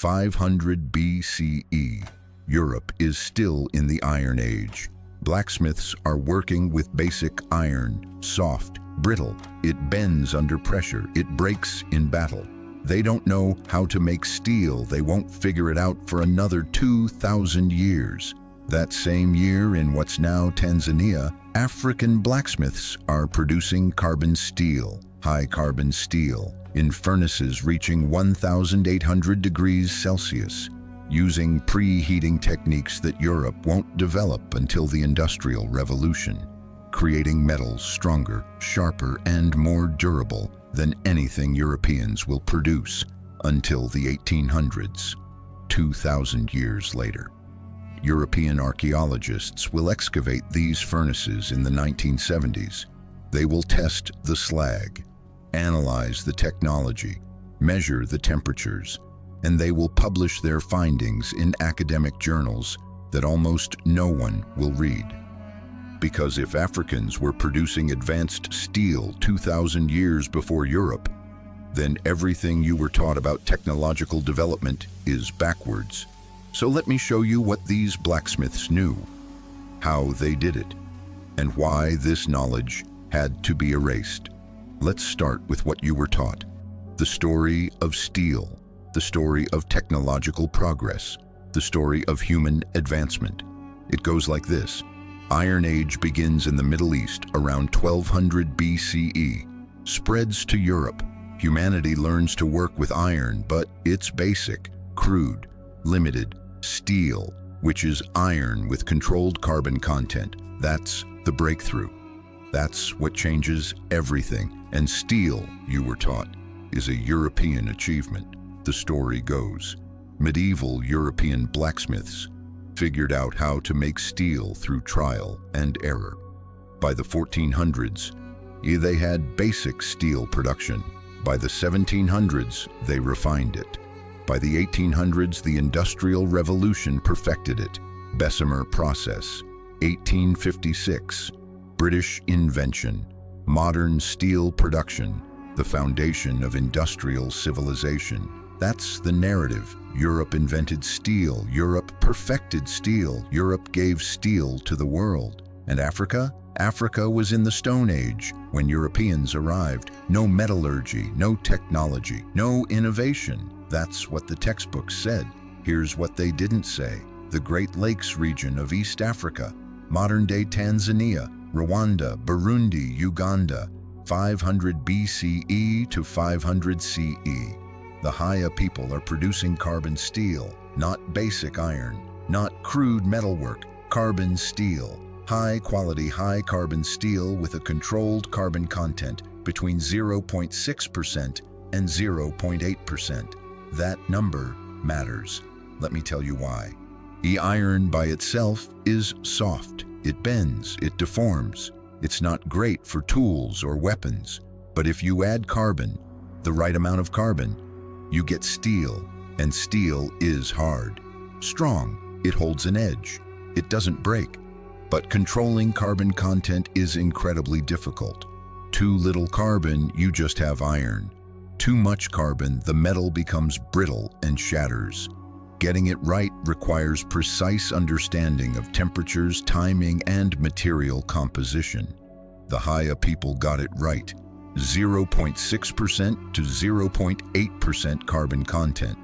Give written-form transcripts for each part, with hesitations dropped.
500 BCE. Europe is still in the Iron Age. Blacksmiths are working with basic iron, soft, brittle. It bends under pressure. It breaks in battle. They don't know how to make steel. They won't figure it out for another 2,000 years. That same year, in what's now Tanzania, African blacksmiths are producing carbon steel, high carbon steel, in furnaces reaching 1,800 degrees Celsius, using preheating techniques that Europe won't develop until the Industrial Revolution, creating metals stronger, sharper, and more durable than anything Europeans will produce until the 1800s, 2,000 years later. European archaeologists will excavate these furnaces in the 1970s. They will test the slag, analyze the technology, measure the temperatures, and they will publish their findings in academic journals that almost no one will read. Because if Africans were producing advanced steel 2,000 years before Europe, then everything you were taught about technological development is backwards. So let me show you what these blacksmiths knew, how they did it, and why this knowledge had to be erased. Let's start with what you were taught. The story of steel, the story of technological progress, the story of human advancement. It goes like this. Iron Age begins in the Middle East around 1200 BCE, spreads to Europe. Humanity learns to work with iron, but it's basic, crude, limited. Steel, which is iron with controlled carbon content. That's the breakthrough. That's what changes everything. And steel, you were taught, is a European achievement. The story goes, medieval European blacksmiths figured out how to make steel through trial and error. By the 1400s, they had basic steel production. By the 1700s, they refined it. By the 1800s, the Industrial Revolution perfected it. Bessemer process. 1856, British invention. Modern steel production, the foundation of industrial civilization. That's the narrative. Europe invented steel. Europe perfected steel. Europe gave steel to the world. And Africa? Africa was in the Stone Age when Europeans arrived. No metallurgy, no technology, no innovation. That's what the textbooks said. Here's what they didn't say. The Great Lakes region of East Africa, modern-day Tanzania, Rwanda, Burundi, Uganda, 500 BCE to 500 CE. The Haya people are producing carbon steel, not basic iron, not crude metalwork, carbon steel. High-quality, high-carbon steel with a controlled carbon content between 0.6% and 0.8%. That number matters. Let me tell you why. Iron by itself is soft. It bends, it deforms. It's not great for tools or weapons. But if you add carbon, the right amount of carbon, you get steel. And steel is hard. Strong. It holds an edge. It doesn't break. But controlling carbon content is incredibly difficult. Too little carbon, you just have iron. Too much carbon, the metal becomes brittle and shatters. Getting it right requires precise understanding of temperatures, timing, and material composition. The Haya people got it right. 0.6% to 0.8% carbon content.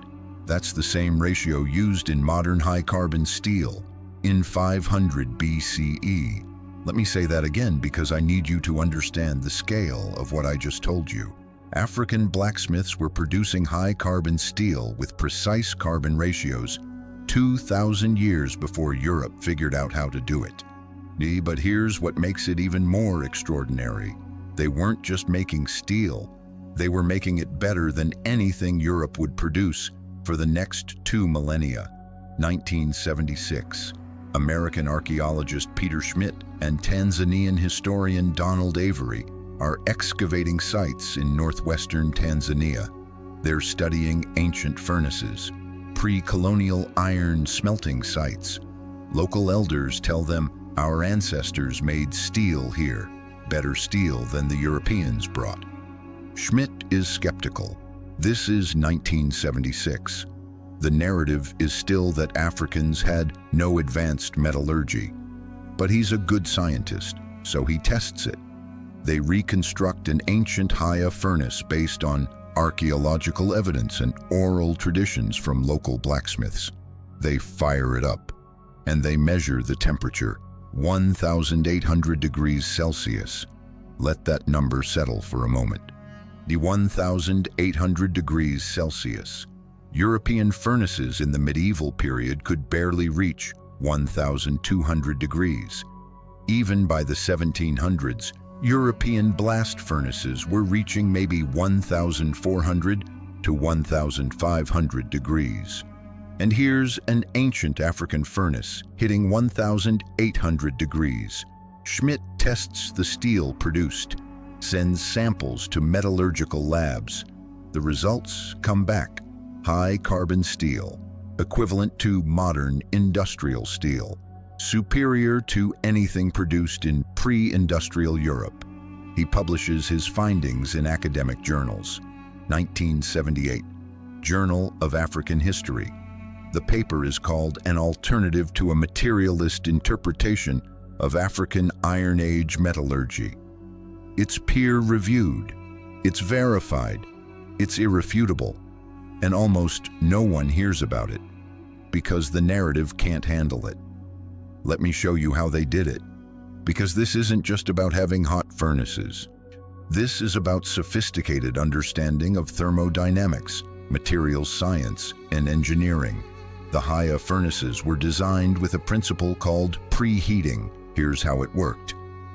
That's the same ratio used in modern high-carbon steel in 500 BCE. Let me say that again because I need you to understand the scale of what I just told you. African blacksmiths were producing high-carbon steel with precise carbon ratios 2,000 years before Europe figured out how to do it. But here's what makes it even more extraordinary. They weren't just making steel, they were making it better than anything Europe would produce for the next 2 millennia. 1976, American archaeologist Peter Schmidt and Tanzanian historian Donald Avery are excavating sites in northwestern Tanzania. They're studying ancient furnaces, pre-colonial iron smelting sites. Local elders tell them our ancestors made steel here, better steel than the Europeans brought. Schmidt is skeptical. This is 1976. The narrative is still that Africans had no advanced metallurgy. But he's a good scientist, so he tests it. They reconstruct an ancient Haya furnace based on archaeological evidence and oral traditions from local blacksmiths. They fire it up, and they measure the temperature, 1,800 degrees Celsius. Let that number settle for a moment. The 1,800 degrees Celsius. European furnaces in the medieval period could barely reach 1,200 degrees. Even by the 1700s, European blast furnaces were reaching maybe 1,400 to 1,500 degrees. And here's an ancient African furnace hitting 1,800 degrees. Schmidt tests the steel produced, sends samples to metallurgical labs. The results come back: high carbon steel, equivalent to modern industrial steel, superior to anything produced in pre-industrial Europe. He publishes his findings in academic journals. 1978, Journal of African History. The paper is called An Alternative to a Materialist Interpretation of African Iron Age Metallurgy. It's peer-reviewed, it's verified, it's irrefutable, and almost no one hears about it because the narrative can't handle it. Let me show you how they did it, because this isn't just about having hot furnaces. This is about sophisticated understanding of thermodynamics, materials science, and engineering. The Haya furnaces were designed with a principle called preheating. Here's how it worked.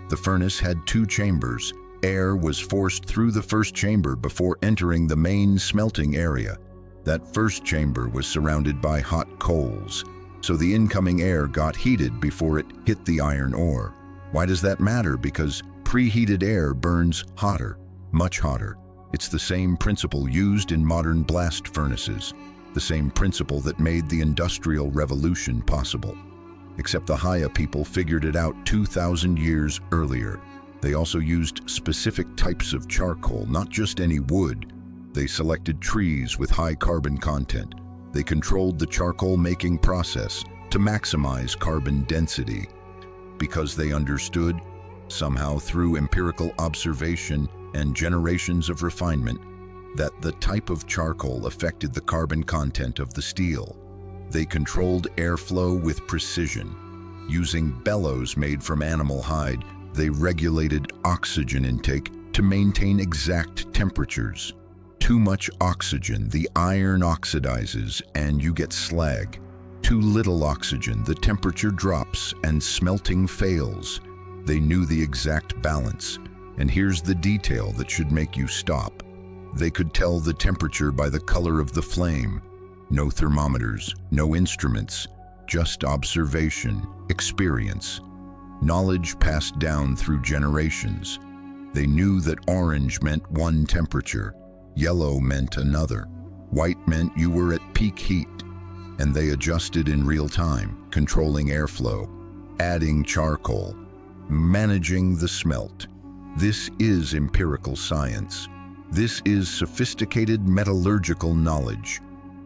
The furnace had two chambers. Air was forced through the first chamber before entering the main smelting area. That first chamber was surrounded by hot coals, so the incoming air got heated before it hit the iron ore. Why does that matter? Because preheated air burns hotter, much hotter. It's the same principle used in modern blast furnaces, the same principle that made the Industrial Revolution possible. Except the Haya people figured it out 2,000 years earlier. They also used specific types of charcoal, not just any wood. They selected trees with high carbon content. They controlled the charcoal making process to maximize carbon density. Because they understood, somehow through empirical observation and generations of refinement, that the type of charcoal affected the carbon content of the steel. They controlled airflow with precision. Using bellows made from animal hide, they regulated oxygen intake to maintain exact temperatures. Too much oxygen, the iron oxidizes and you get slag. Too little oxygen, the temperature drops and smelting fails. They knew the exact balance. And here's the detail that should make you stop. They could tell the temperature by the color of the flame. No thermometers, no instruments, just observation, experience. Knowledge passed down through generations. They knew that orange meant one temperature, yellow meant another, white meant you were at peak heat, and they adjusted in real time, controlling airflow, adding charcoal, managing the smelt. This is empirical science. This is sophisticated metallurgical knowledge,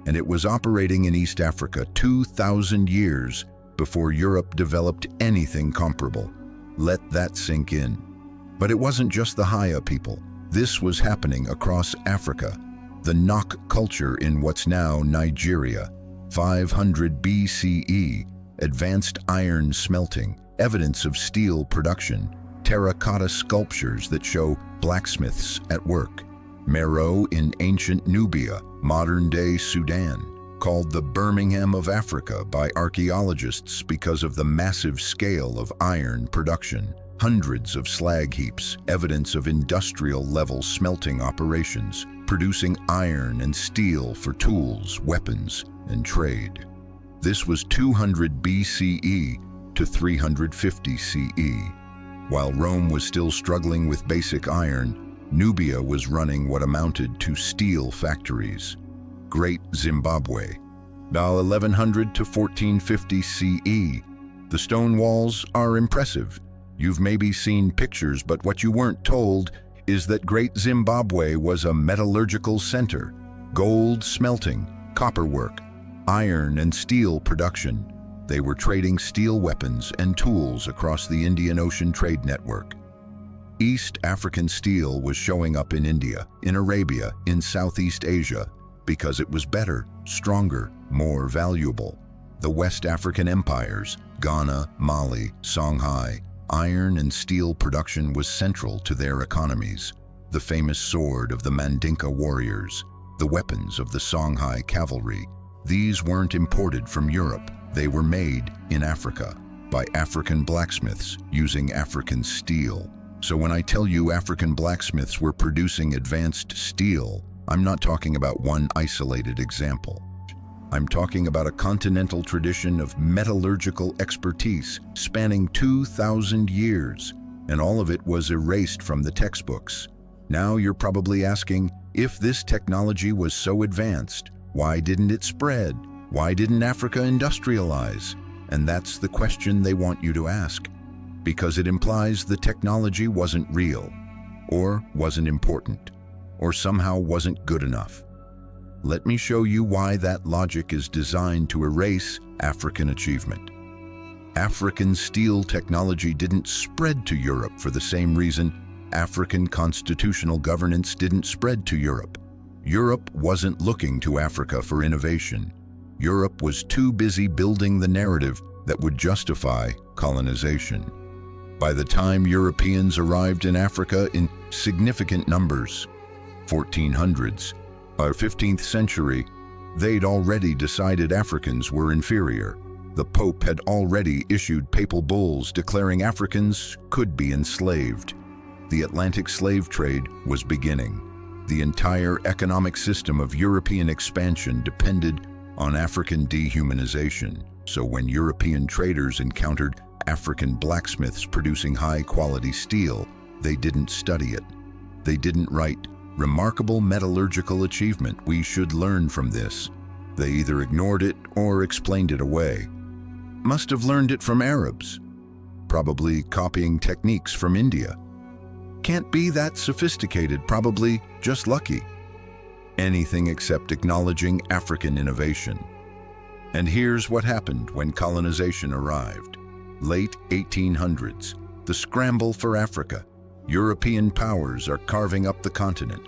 and it was operating in East Africa 2,000 years before Europe developed anything comparable. Let that sink in. But it wasn't just the Haya people. This was happening across Africa. The Nok culture in what's now Nigeria, 500 BCE, advanced iron smelting, evidence of steel production, terracotta sculptures that show blacksmiths at work. Meroe in ancient Nubia, modern-day Sudan, called the Birmingham of Africa by archaeologists because of the massive scale of iron production. Hundreds of slag heaps, evidence of industrial-level smelting operations, producing iron and steel for tools, weapons, and trade. This was 200 BCE to 350 CE. While Rome was still struggling with basic iron, Nubia was running what amounted to steel factories. Great Zimbabwe. Now 1100 to 1450 CE. The stone walls are impressive. You've maybe seen pictures, but what you weren't told is that Great Zimbabwe was a metallurgical center. Gold smelting, copper work, iron and steel production. They were trading steel weapons and tools across the Indian Ocean trade network. East African steel was showing up in India, in Arabia, in Southeast Asia, because it was better, stronger, more valuable. The West African empires, Ghana, Mali, Songhai, iron and steel production was central to their economies. The famous sword of the Mandinka warriors, the weapons of the Songhai cavalry, these weren't imported from Europe. They were made in Africa by African blacksmiths using African steel. So when I tell you African blacksmiths were producing advanced steel, I'm not talking about one isolated example. I'm talking about a continental tradition of metallurgical expertise spanning 2,000 years, and all of it was erased from the textbooks. Now you're probably asking, if this technology was so advanced, why didn't it spread? Why didn't Africa industrialize? And that's the question they want you to ask, because it implies the technology wasn't real, or wasn't important, or somehow wasn't good enough. Let me show you why that logic is designed to erase African achievement. African steel technology didn't spread to Europe for the same reason African constitutional governance didn't spread to Europe. Europe wasn't looking to Africa for innovation. Europe was too busy building the narrative that would justify colonization. By the time Europeans arrived in Africa in significant numbers, 1400s, or 15th century, they'd already decided Africans were inferior. The Pope had already issued papal bulls declaring Africans could be enslaved. The Atlantic slave trade was beginning. The entire economic system of European expansion depended on African dehumanization. So when European traders encountered African blacksmiths producing high-quality steel, they didn't study it. They didn't write, "Remarkable metallurgical achievement, we should learn from this." They either ignored it or explained it away. Must have learned it from Arabs, probably copying techniques from India. Can't be that sophisticated, probably just lucky. Anything except acknowledging African innovation. And here's what happened when colonization arrived. Late 1800s, the scramble for Africa. European powers are carving up the continent.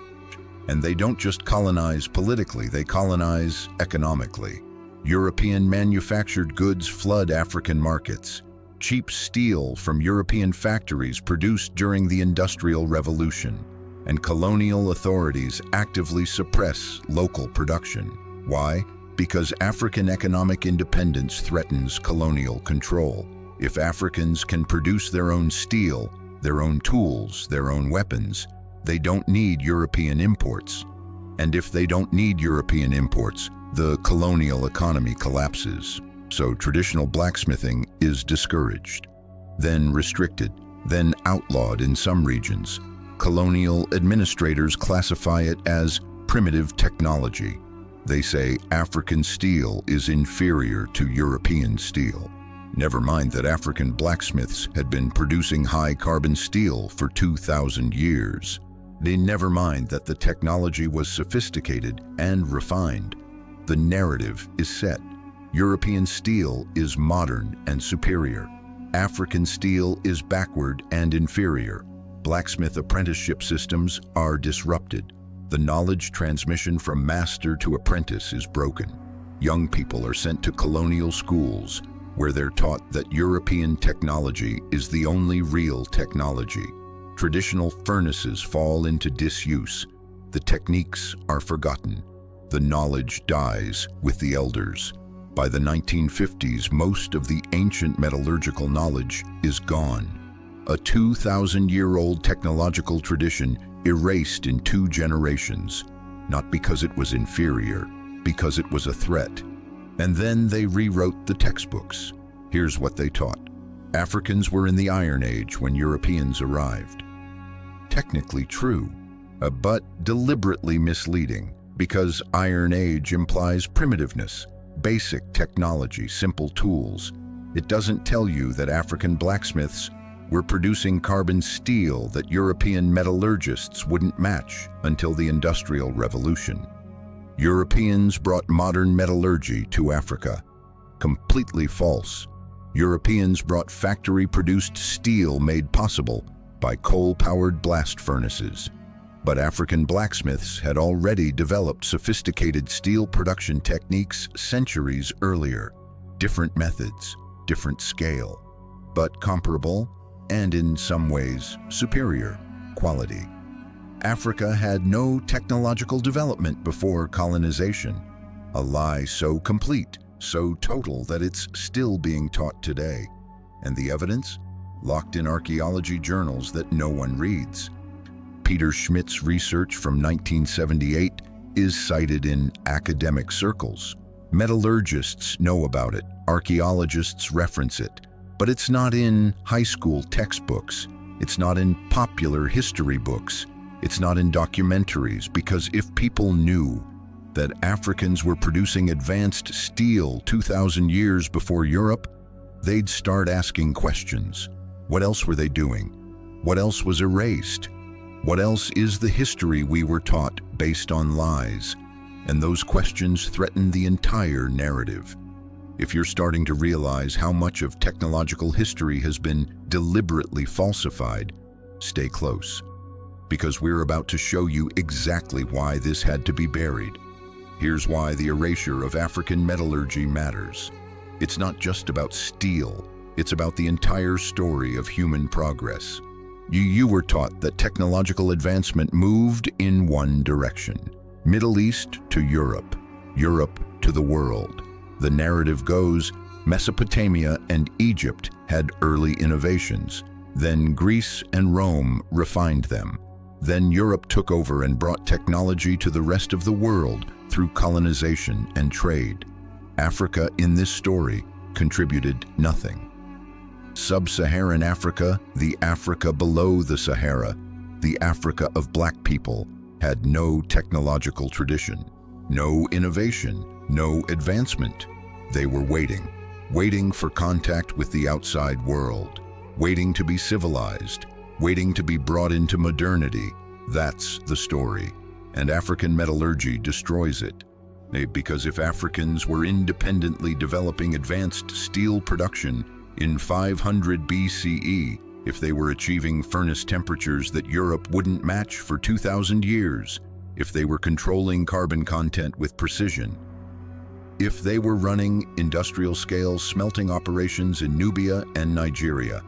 And they don't just colonize politically, they colonize economically. European manufactured goods flood African markets. Cheap steel from European factories produced during the Industrial Revolution. And colonial authorities actively suppress local production. Why? Because African economic independence threatens colonial control. If Africans can produce their own steel, their own tools, their own weapons, they don't need European imports. And if they don't need European imports, the colonial economy collapses. So traditional blacksmithing is discouraged, then restricted, then outlawed in some regions. Colonial administrators classify it as primitive technology. They say African steel is inferior to European steel. Never mind that African blacksmiths had been producing high-carbon steel for 2,000 years. They never mind that the technology was sophisticated and refined. The narrative is set. European steel is modern and superior. African steel is backward and inferior. Blacksmith apprenticeship systems are disrupted. The knowledge transmission from master to apprentice is broken. Young people are sent to colonial schools, where they're taught that European technology is the only real technology. Traditional furnaces fall into disuse. The techniques are forgotten. The knowledge dies with the elders. By the 1950s, most of the ancient metallurgical knowledge is gone. A 2,000-year-old technological tradition erased in 2 generations, not because it was inferior, because it was a threat. And then they rewrote the textbooks. Here's what they taught. Africans were in the Iron Age when Europeans arrived. Technically true, but deliberately misleading, because Iron Age implies primitiveness, basic technology, simple tools. It doesn't tell you that African blacksmiths were producing carbon steel that European metallurgists wouldn't match until the Industrial Revolution. Europeans brought modern metallurgy to Africa. Completely false. Europeans brought factory-produced steel made possible by coal-powered blast furnaces. But African blacksmiths had already developed sophisticated steel production techniques centuries earlier. Different methods, different scale, but comparable and in some ways superior quality. Africa had no technological development before colonization, a lie so complete, so total that it's still being taught today. And the evidence? Locked in archaeology journals that no one reads. Peter Schmidt's research from 1978 is cited in academic circles. Metallurgists know about it, archaeologists reference it, but it's not in high school textbooks. It's not in popular history books. It's not in documentaries, because if people knew that Africans were producing advanced steel 2,000 years before Europe, they'd start asking questions. What else were they doing? What else was erased? What else is the history we were taught based on lies? And those questions threaten the entire narrative. If you're starting to realize how much of technological history has been deliberately falsified, stay close, because we're about to show you exactly why this had to be buried. Here's why the erasure of African metallurgy matters. It's not just about steel, it's about the entire story of human progress. You were taught that technological advancement moved in one direction. Middle East to Europe, Europe to the world. The narrative goes, Mesopotamia and Egypt had early innovations. Then Greece and Rome refined them. Then Europe took over and brought technology to the rest of the world through colonization and trade. Africa in this story contributed nothing. Sub-Saharan Africa, the Africa below the Sahara, the Africa of black people, had no technological tradition, no innovation, no advancement. They were waiting for contact with the outside world, waiting to be civilized, waiting to be brought into modernity. That's the story. And African metallurgy destroys it. Because if Africans were independently developing advanced steel production in 500 BCE, if they were achieving furnace temperatures that Europe wouldn't match for 2,000 years, if they were controlling carbon content with precision, if they were running industrial-scale smelting operations in Nubia and Nigeria,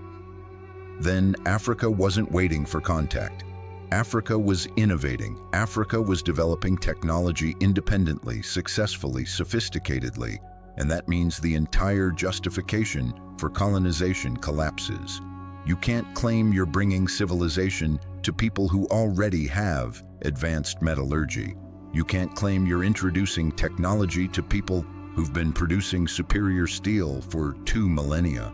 then Africa wasn't waiting for contact. Africa was innovating. Africa was developing technology independently, successfully, sophisticatedly, and that means the entire justification for colonization collapses. You can't claim you're bringing civilization to people who already have advanced metallurgy. You can't claim you're introducing technology to people who've been producing superior steel for 2 millennia.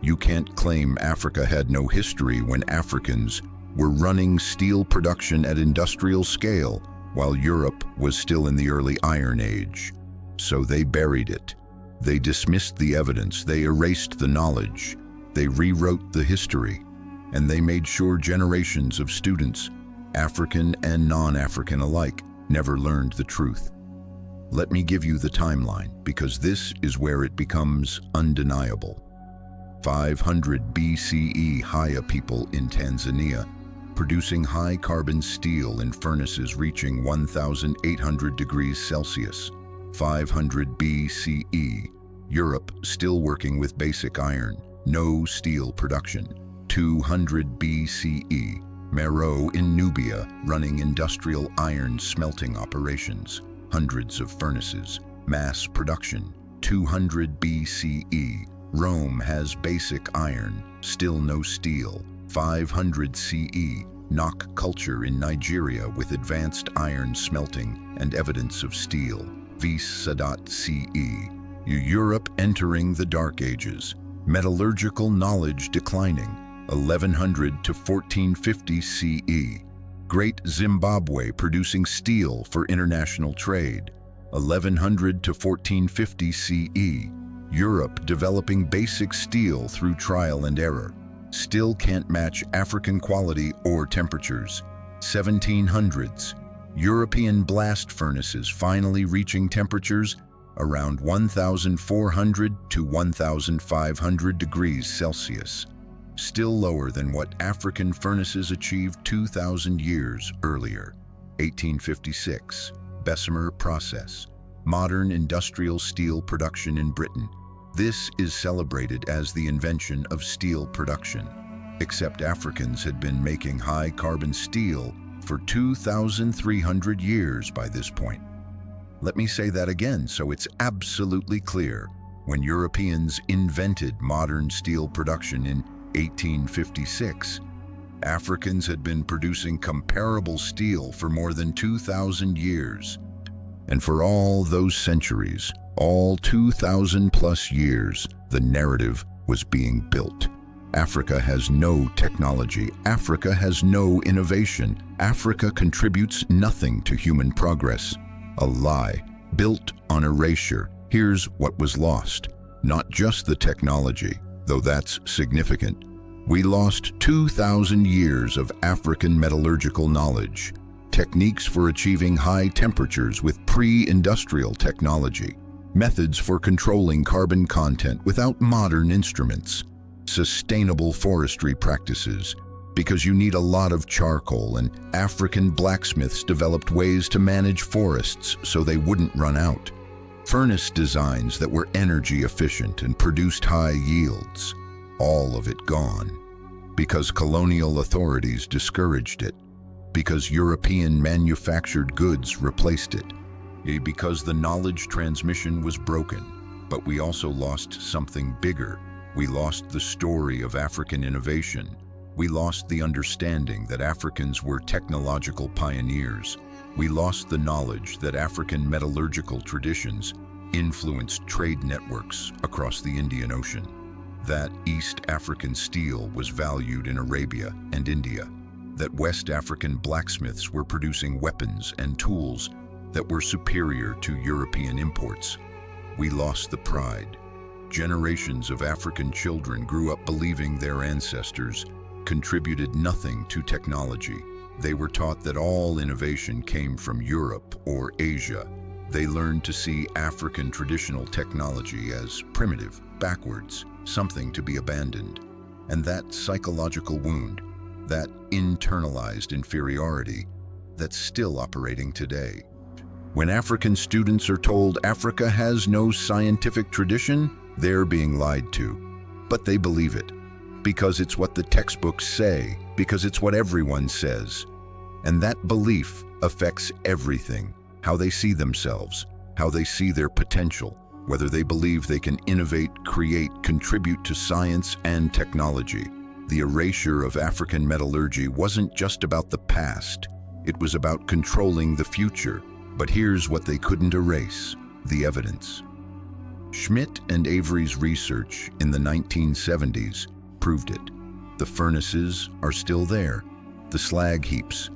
You can't claim Africa had no history when Africans were running steel production at industrial scale while Europe was still in the early Iron Age. So they buried it. They dismissed the evidence. They erased the knowledge. They rewrote the history. And they made sure generations of students, African and non-African alike, never learned the truth. Let me give you the timeline, because this is where it becomes undeniable. 500 BCE Haya people in Tanzania, producing high-carbon steel in furnaces reaching 1,800 degrees Celsius. 500 BCE, Europe still working with basic iron, no steel production. 200 BCE, Meroe in Nubia running industrial iron smelting operations, hundreds of furnaces, mass production. 200 BCE, Rome has basic iron, still no steel. 500 CE, Nok culture in Nigeria with advanced iron smelting and evidence of steel. Vis Sadat CE, Europe entering the Dark Ages, metallurgical knowledge declining. 1100 to 1450 CE, Great Zimbabwe producing steel for international trade. 1100 to 1450 CE, Europe developing basic steel through trial and error. Still can't match African quality or temperatures. 1700s, European blast furnaces finally reaching temperatures around 1,400 to 1,500 degrees Celsius, still lower than what African furnaces achieved 2,000 years earlier. 1856, Bessemer process, modern industrial steel production in Britain. This is celebrated as the invention of steel production, except Africans had been making high-carbon steel for 2,300 years by this point. Let me say that again so it's absolutely clear. When Europeans invented modern steel production in 1856, Africans had been producing comparable steel for more than 2,000 years. And for all those centuries, all 2,000 plus years, the narrative was being built. Africa has no technology. Africa has no innovation. Africa contributes nothing to human progress. A lie, built on erasure. Here's what was lost. Not just the technology, though that's significant. We lost 2,000 years of African metallurgical knowledge, techniques for achieving high temperatures with pre-industrial technology, methods for controlling carbon content without modern instruments, sustainable forestry practices, because you need a lot of charcoal, and African blacksmiths developed ways to manage forests so they wouldn't run out. Furnace designs that were energy efficient and produced high yields. All of it gone. Because colonial authorities discouraged it. Because European manufactured goods replaced it. Because the knowledge transmission was broken. But we also lost something bigger. We lost the story of African innovation. We lost the understanding that Africans were technological pioneers. We lost the knowledge that African metallurgical traditions influenced trade networks across the Indian Ocean. That East African steel was valued in Arabia and India. That West African blacksmiths were producing weapons and tools that were superior to European imports. We lost the pride. Generations of African children grew up believing their ancestors contributed nothing to technology. They were taught that all innovation came from Europe or Asia. They learned to see African traditional technology as primitive, backwards, something to be abandoned. And that psychological wound, that internalized inferiority, that's still operating today. When African students are told Africa has no scientific tradition, they're being lied to. But they believe it, because it's what the textbooks say, because it's what everyone says. And that belief affects everything, how they see themselves, how they see their potential, whether they believe they can innovate, create, contribute to science and technology. The erasure of African metallurgy wasn't just about the past, it was about controlling the future. But here's what they couldn't erase: the evidence. Schmidt and Avery's research in the 1970s proved it. The furnaces are still there, the slag heaps,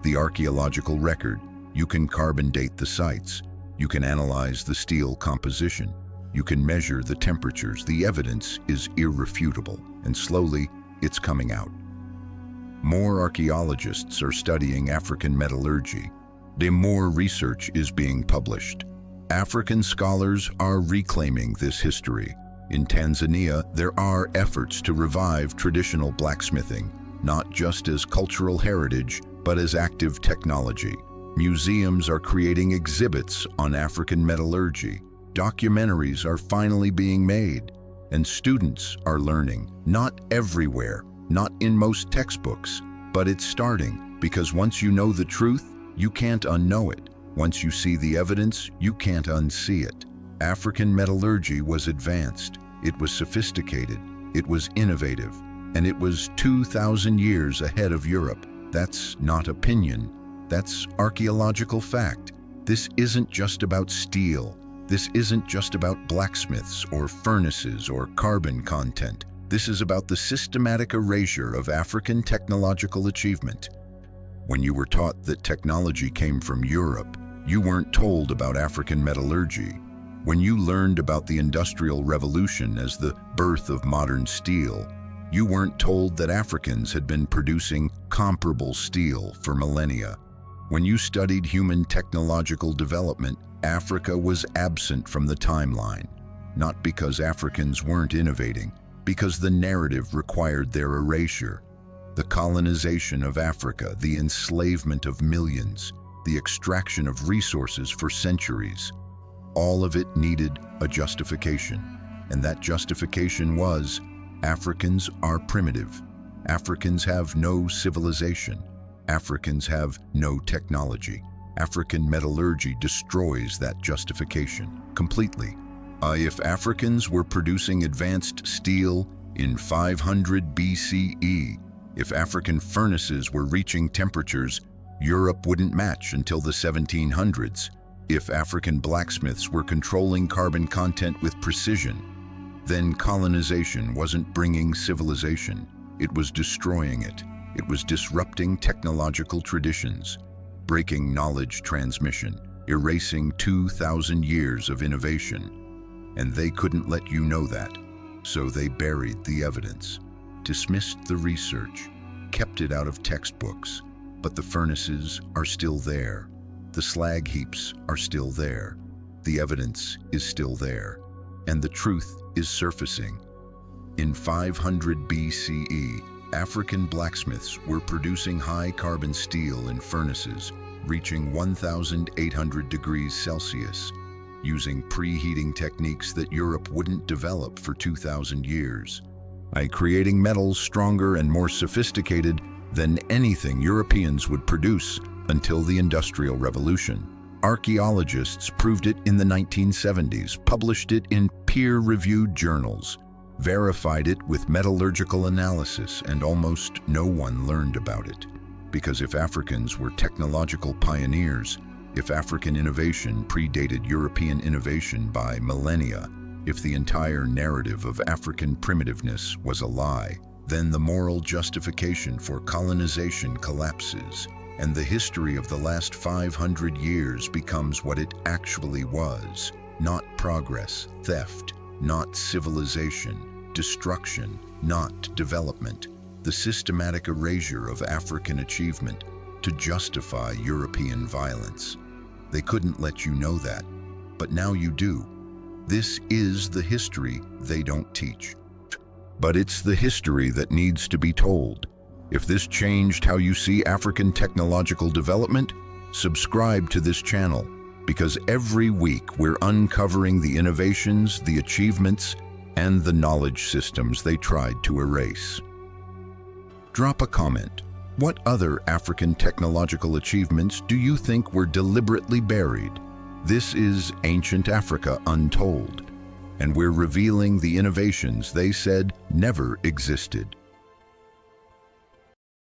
the archaeological record. You can carbon date the sites, you can analyze the steel composition, you can measure the temperatures. The evidence is irrefutable, and slowly it's coming out. More archaeologists are studying African metallurgy. More research is being published. African scholars are reclaiming this history. In Tanzania, there are efforts to revive traditional blacksmithing, not just as cultural heritage, but as active technology. Museums are creating exhibits on African metallurgy. Documentaries are finally being made, and students are learning. Not everywhere, not in most textbooks, but it's starting, because once you know the truth, you can't unknow it. Once you see the evidence, you can't unsee it. African metallurgy was advanced, it was sophisticated, it was innovative, and it was 2,000 years ahead of Europe. That's not opinion, that's archaeological fact. This isn't just about steel. This isn't just about blacksmiths or furnaces or carbon content. This is about the systematic erasure of African technological achievement. When you were taught that technology came from Europe, you weren't told about African metallurgy. When you learned about the Industrial Revolution as the birth of modern steel, you weren't told that Africans had been producing comparable steel for millennia. When you studied human technological development, Africa was absent from the timeline, not because Africans weren't innovating, because the narrative required their erasure. The colonization of Africa, the enslavement of millions, the extraction of resources for centuries, all of it needed a justification. And that justification was, Africans are primitive. Africans have no civilization. Africans have no technology. African metallurgy destroys that justification completely. If Africans were producing advanced steel in 500 BCE, if African furnaces were reaching temperatures Europe wouldn't match until the 1700s, if African blacksmiths were controlling carbon content with precision, then colonization wasn't bringing civilization, it was destroying it. It was disrupting technological traditions, breaking knowledge transmission, erasing 2,000 years of innovation. And they couldn't let you know that, so they buried the evidence, dismissed the research, kept it out of textbooks. But the furnaces are still there. The slag heaps are still there. The evidence is still there. And the truth is surfacing. In 500 BCE, African blacksmiths were producing high-carbon steel in furnaces reaching 1,800 degrees Celsius, using preheating techniques that Europe wouldn't develop for 2,000 years, by creating metals stronger and more sophisticated than anything Europeans would produce until the Industrial Revolution. Archaeologists proved it in the 1970s, published it in peer-reviewed journals, verified it with metallurgical analysis, and almost no one learned about it. Because if Africans were technological pioneers, if African innovation predated European innovation by millennia, if the entire narrative of African primitiveness was a lie, then the moral justification for colonization collapses, and the history of the last 500 years becomes what it actually was: not progress, theft, not civilization, destruction, not development, the systematic erasure of African achievement to justify European violence. They couldn't let you know that, but now you do. This is the history they don't teach. But it's the history that needs to be told. If this changed how you see African technological development, subscribe to this channel, because every week we're uncovering the innovations, the achievements, and the knowledge systems they tried to erase. Drop a comment. What other African technological achievements do you think were deliberately buried? This is Ancient Africa Untold, and we're revealing the innovations they said never existed.